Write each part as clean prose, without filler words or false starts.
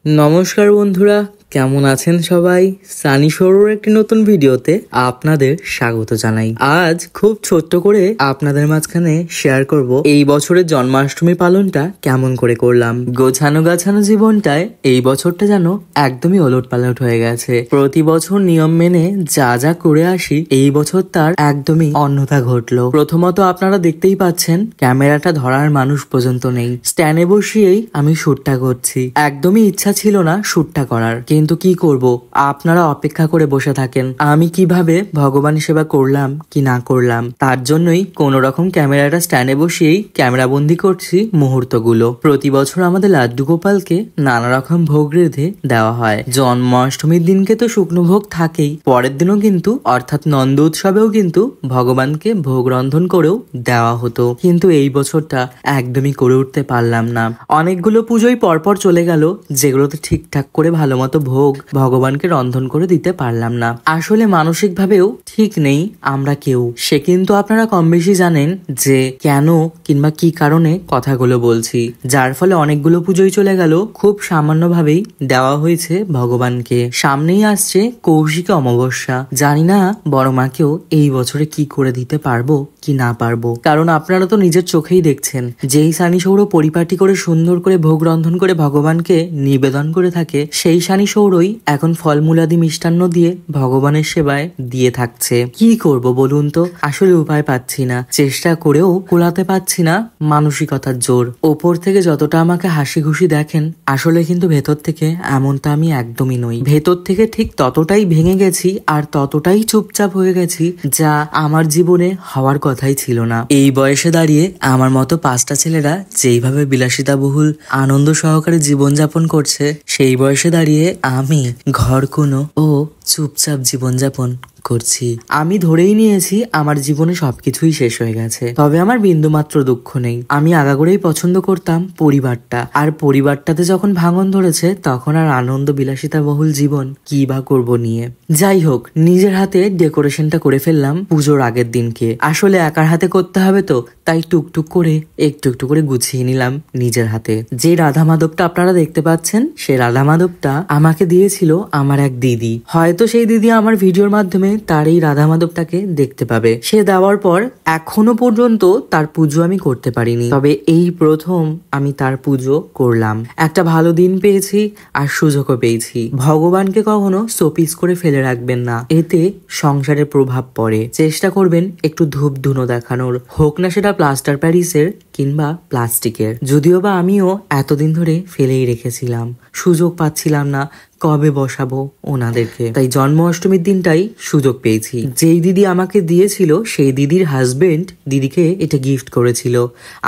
নমস্কার বন্ধুরা, কেমন আছেন সবাই? সানি শোরুর একটি নতুন ভিডিওতে আপনাদের স্বাগত জানাই। আজ খুব ছোট্ট করে আপনাদের মাঝখানে শেয়ার করব এই বছরের জন্মাষ্টমী পালনটা কেমন করে করলাম। গোছানো গাছানো জীবনটায় এই বছরটা যেন একদমই ওলটপালট হয়ে গেছে। প্রতি বছর নিয়ম মেনে যা যা করে আসি, এই বছর তার একদমই অন্যথা ঘটলো। প্রথমত আপনারা দেখতেই পাচ্ছেন, ক্যামেরাটা ধরার মানুষ পর্যন্ত নেই। স্ট্যান্ডে বসিয়েই আমি শুটটা করছি। একদমই ইচ্ছা ছিল না শুটটা করার, কিন্তু কি করব, আপনারা অপেক্ষা করে বসে থাকেন আমি কিভাবে ভগবান সেবা করলাম কি না করলাম। তার জন্যই কোন রকম ক্যামেরাটা স্ট্যান্ডে বসিয়েই ক্যামেরা বন্দি করছি মুহূর্তগুলো। প্রতি বছর আমাদের লাড্ডু গোপালকে নানা রকম ভোগ রেঁধে দেওয়া হয়। জন্মাষ্টমীর দিনকে তো শুকনো ভোগ থাকেই, পরের দিনও কিন্তু অর্থাৎ নন্দ উৎসবেও কিন্তু ভগবানকে ভোগ রন্ধন করেও দেওয়া হতো। কিন্তু এই বছরটা একদমই করে উঠতে পারলাম না। অনেকগুলো পুজোই পরপর চলে গেল, যেগুলোতে ঠিকঠাক করে ভালো মতো ভোগ ভগবানকে রন্ধন করে দিতে পারলাম না। আসলে মানসিক ভাবেও ঠিক নেই আমরা কেউ। সে কিন্তু আপনারা কম বেশি জানেন যে কেন কিংবা কি কারণে কথাগুলো বলছি, যার ফলে অনেকগুলো পুজোই চলে গেল, খুব সামান্য ভাবেই দেওয়া হয়েছে ভগবানকে। সামনেই আসছে কৌশিক অমাবস্যা, জানি না বড় মাকেও এই বছরে কি করে দিতে পারবো কি না পারবো। কারণ আপনারা তো নিজের চোখেই দেখছেন, যেই সানি সৌর পরিপাটি করে সুন্দর করে ভোগ রন্ধন করে ভগবানকে নিবেদন করে থাকে, সেই সানি সৌরই এখন ফলমূলাদি মিষ্টান্ন দিয়ে ভগবানের সেবায় দিয়ে থাকছে। কি করব বলুন তো, আসলে উপায় পাচ্ছি না, চেষ্টা করেও কোলাতে পাচ্ছি না মানসিকতার জোর। ওপর থেকে যতটা আমাকে হাসি খুশি দেখেন, আসলে কিন্তু ভেতর থেকে এমনটা আমি একদমই নই। ভেতর থেকে ঠিক ততটাই ভেঙে গেছি আর ততটাই চুপচাপ হয়ে গেছি, যা আমার জীবনে হওয়ার কথাই ছিল না। এই বয়সে দাঁড়িয়ে আমার মতো 5টা ছেলেরা যেইভাবে বিলাসিতাবহুল আনন্দ সহকারে জীবনযাপন করছে, সেই বয়সে দাঁড়িয়ে আমি ঘরকুনো ও চুপচাপ জীবনযাপন করছি। আমি ধরেই নিয়েছি আমার জীবনে সবকিছুই শেষ হয়ে গেছে, তবে আমার বিন্দুমাত্র দুঃখ নেই। আমি আগাগোড়াই পছন্দ করতাম পরিবারটা, আর পরিবারটাতে যখন ভাঙন ধরেছে, তখন আর আনন্দ বিলাসিতা বহুল জীবন কি বা করবো নিয়ে। যাই হোক, নিজের হাতে ডেকোরেশনটা করে ফেললাম পুজোর আগের দিনকে। আসলে একার হাতে করতে হবে তো, তাই টুকটুক করে একটু একটু করে গুছিয়ে নিলাম নিজের হাতে। যে রাধা মাধবটা আপনারা দেখতে পাচ্ছেন, সেই রাধা মাধবটা আমাকে দিয়েছিল আমার এক দিদি। হয়তো সেই দিদি আমার ভিডিওর মাধ্যমে তার এই রাধা মাধবটাকে দেখতে পাবে। সে দেওয়ার পর এখনো পর্যন্ত তার পুজো আমি করতে পারিনি, তবে এই প্রথম আমি তার পুজো করলাম। একটা ভালো দিন পেয়েছি আর সুযোগও পেয়েছি। ভগবানকে কখনো শোপিস করে ফেলে রাখবেন না, এতে সংসারের প্রভাব পড়ে। চেষ্টা করবেন একটু ধূপ ধুনো দেখানোর, হোক না সেটা প্লাস্টার প্যারিসের কিংবা প্লাস্টিকের। যদিও বা আমিও এতদিন ধরে ফেলেই রেখেছিলাম, সুযোগ পাচ্ছিলাম না কবে বসাবো ওনাদেরকে। তাই জন্মাষ্টমীর দিনটাই সুযোগ পেয়েছি। যেই দিদি আমাকে দিয়েছিল, সেই দিদির হাজবেন্ড দিদিকে এটা গিফট করেছিল।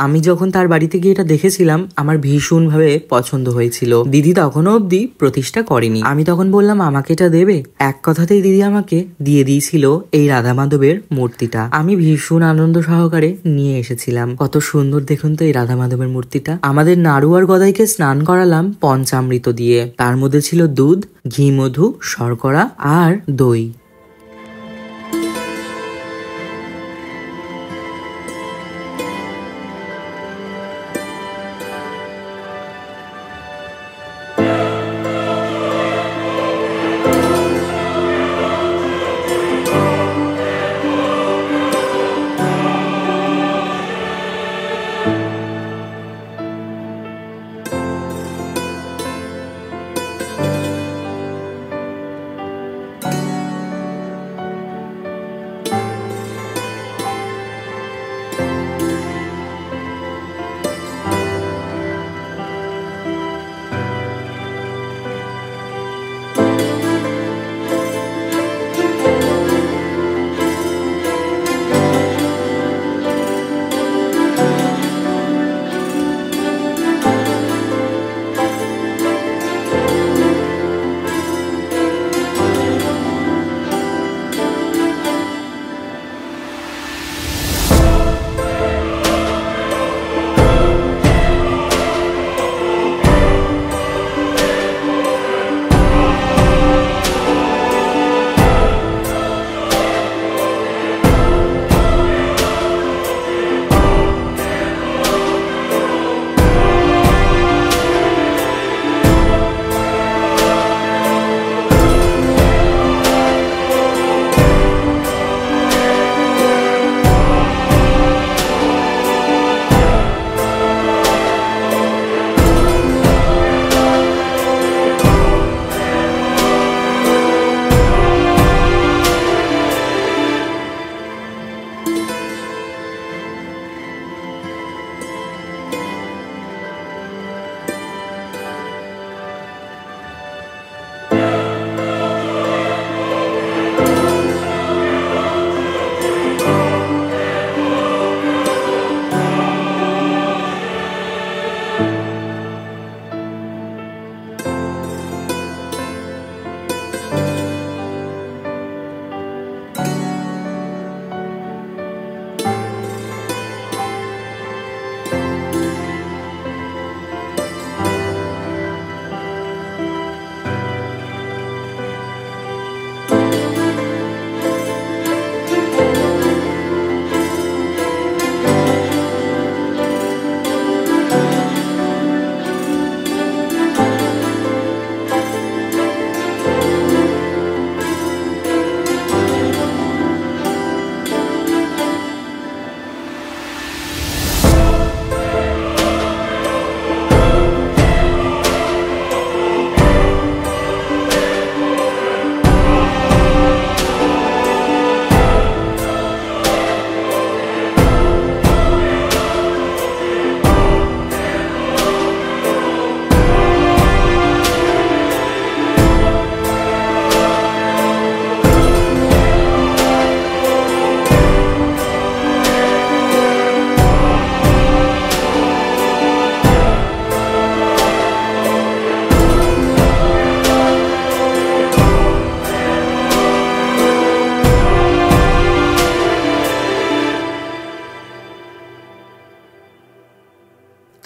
আমি যখন তার বাড়িতে গিয়ে এটা দেখেছিলাম, আমার ভীষণ ভাবে পছন্দ হয়েছিল। দিদি তখনও অব্দি প্রতিষ্ঠা করেনি। আমি তখন বললাম আমাকে এটা দেবে, এক কথাতেই দিদি আমাকে দিয়ে দিয়েছিল এই রাধা মাধবের মূর্তিটা। আমি ভীষণ আনন্দ সহকারে নিয়ে এসেছিলাম। কত সুন্দর দেখুন তো এই রাধা মাধবের মূর্তিটা। আমাদের নাড়ু আর গদাইকে স্নান করালাম পঞ্চামৃত দিয়ে। তার মধ্যে ছিল দুধ, ঘি, মধু, শর্করা আর দই।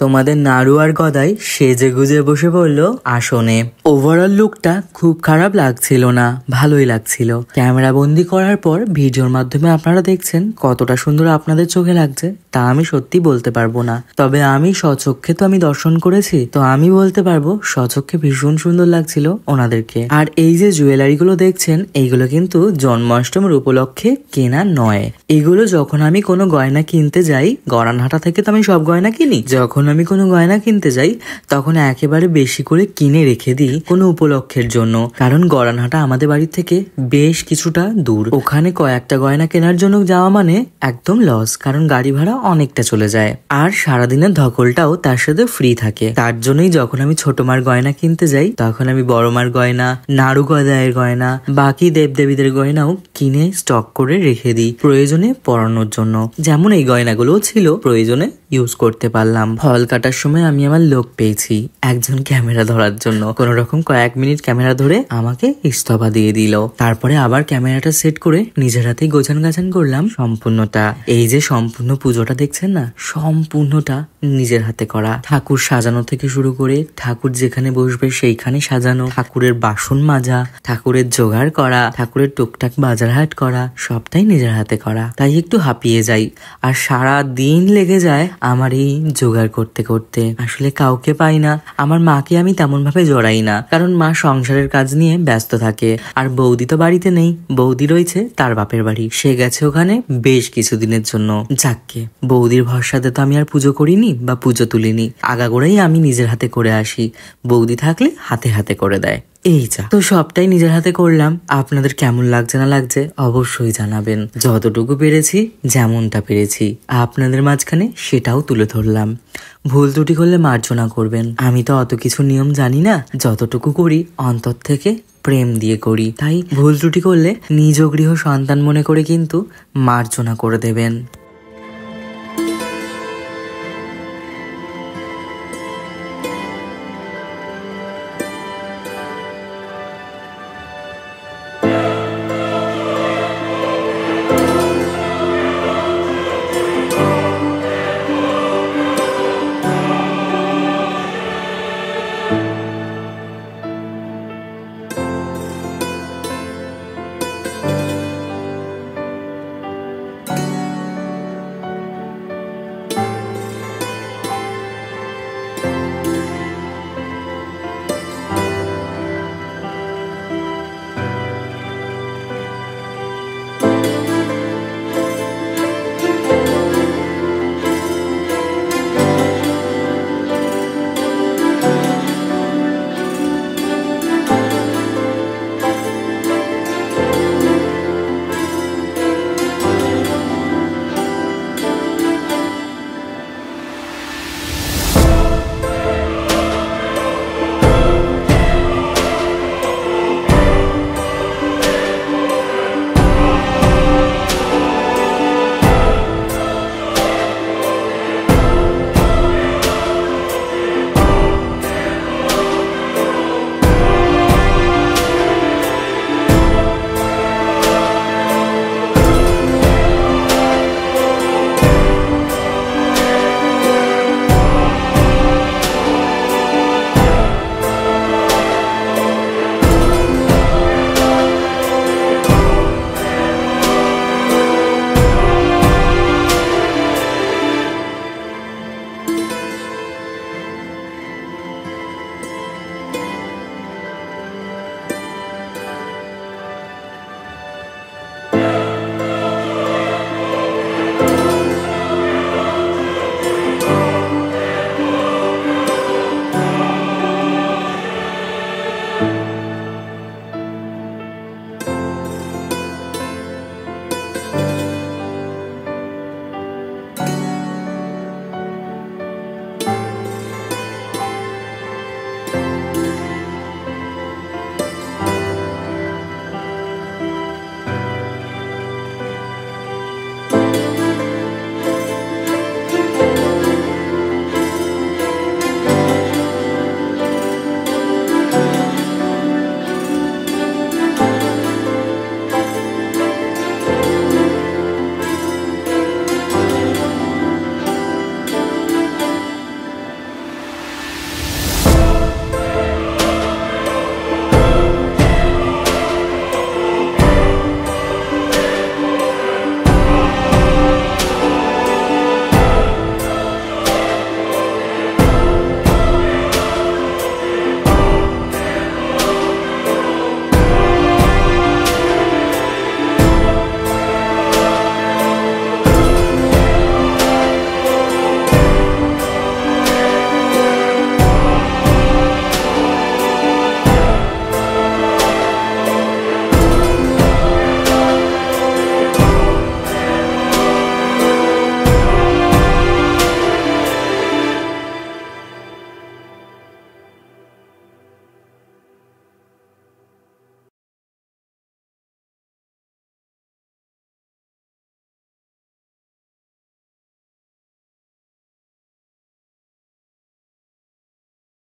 তোমাদের নাড়ু আর গদাই সেজে গুজে বসে পড়লো আসনে। ওভারঅল লুকটা খুব খারাপ লাগছিল না, ভালোই লাগছিল। ক্যামেরা বন্দি করার পর ভিডিওর মাধ্যমে আপনারা দেখছেন কতটা সুন্দর আপনাদের চোখে লাগছে তা আমি সত্যি বলতে পারবো না, তবে আমি স্বচক্ষে তো আমি দর্শন করেছি, তো আমি বলতে পারবো স্বচক্ষে ভীষণ সুন্দর লাগছিল ওনাদেরকে। আর এই যে জুয়েলারি গুলো দেখছেন এইগুলো কিন্তু জন্মাষ্টমীর উপলক্ষে কেনা নয়। এগুলো যখন আমি কোনো গয়না কিনতে যাই, গড়ানহাটা থেকে তো আমি সব গয়না কিনি, যখন আমি কোনো গয়না কিনতে যাই তখন একেবারে বেশি করে কিনে রেখে দিই কোনো উপলক্ষের জন্য। কারণ গড়ানহাটা আমাদের বাড়ির থেকে বেশ কিছুটা দূর, ওখানে কয়েকটা গয়না কেনার জন্য যাওয়া মানে একদম লস, কারণ গাড়ি ভাড়া অনেকটা চলে যায় আর সারাদিনের ধকলটাও তার সাথে ফ্রি থাকে। তার জন্যই যখন আমি ছোট মার গয়না কিনতে যাই তখন আমি বড় মার গয়না, নাড়ু গদায়ের গয়না, বাকি দেবদেবীদের গয়নাও কিনে স্টক করে রেখে দিই প্রয়োজনে পরানোর জন্য। যেমন এই গয়নাগুলো ছিল প্রয়োজনে ইউজ করতে পারলাম। ফল কাটার সময় আমি আমার লোক পেয়েছি একজন ক্যামেরা ধরার জন্য, কোন রকম কয়েক মিনিট ক্যামেরা ধরে আমাকে ইস্তফা দিয়ে দিল। তারপরে আবার ক্যামেরাটা সেট করে নিজের হাতেই গোছান গাছান করলাম সম্পূর্ণটা। এই যে সম্পূর্ণ পুজোটা দেখছেন না, সম্পূর্ণটা নিজের হাতে করা। ঠাকুর সাজানো থেকে শুরু করে ঠাকুর যেখানে বসবে সেইখানে সাজানো, ঠাকুরের বাসন মাজা, ঠাকুরের জোগাড় করা, ঠাকুরের টুকটাক বাজার হাট করা, সবটাই নিজের হাতে করা। তাই একটু হাঁপিয়ে যাই আর সারা দিন লেগে যায় আমার এই জোগাড় করতে করতে। আসলে কাউকে পাই না, আমার মাকে আমি তেমন ভাবে জড়াই না, কারণ মা সংসারের কাজ নিয়ে ব্যস্ত থাকে। আর বৌদি তো বাড়িতে নেই, বৌদি রয়েছে তার বাপের বাড়ি, সে গেছে ওখানে বেশ কিছুদিনের জন্য। যাককে, বৌদির ভরসাতে তো আমি আর পুজো করিনি বা পুজো তুলিনি, আগাগোড়াই আমি নিজের হাতে করে আসি, বৌদি থাকলে হাতে হাতে করে দেয়। এই যা, তো সবটাই নিজের হাতে করলাম। আপনাদের কেমন লাগছে না লাগছে অবশ্যই জানাবেন। যতটুকু পেরেছি, যেমনটা পেরেছি আপনাদের মাঝখানে সেটাও তুলে ধরলাম। ভুল ত্রুটি করলে মার্জনা করবেন, আমি তো অত কিছু নিয়ম জানি না, যতটুকু করি অন্তর থেকে প্রেম দিয়ে করি, তাই ভুল ত্রুটি করলে নিজ গৃহ সন্তান মনে করে কিন্তু মার্জনা করে দেবেন।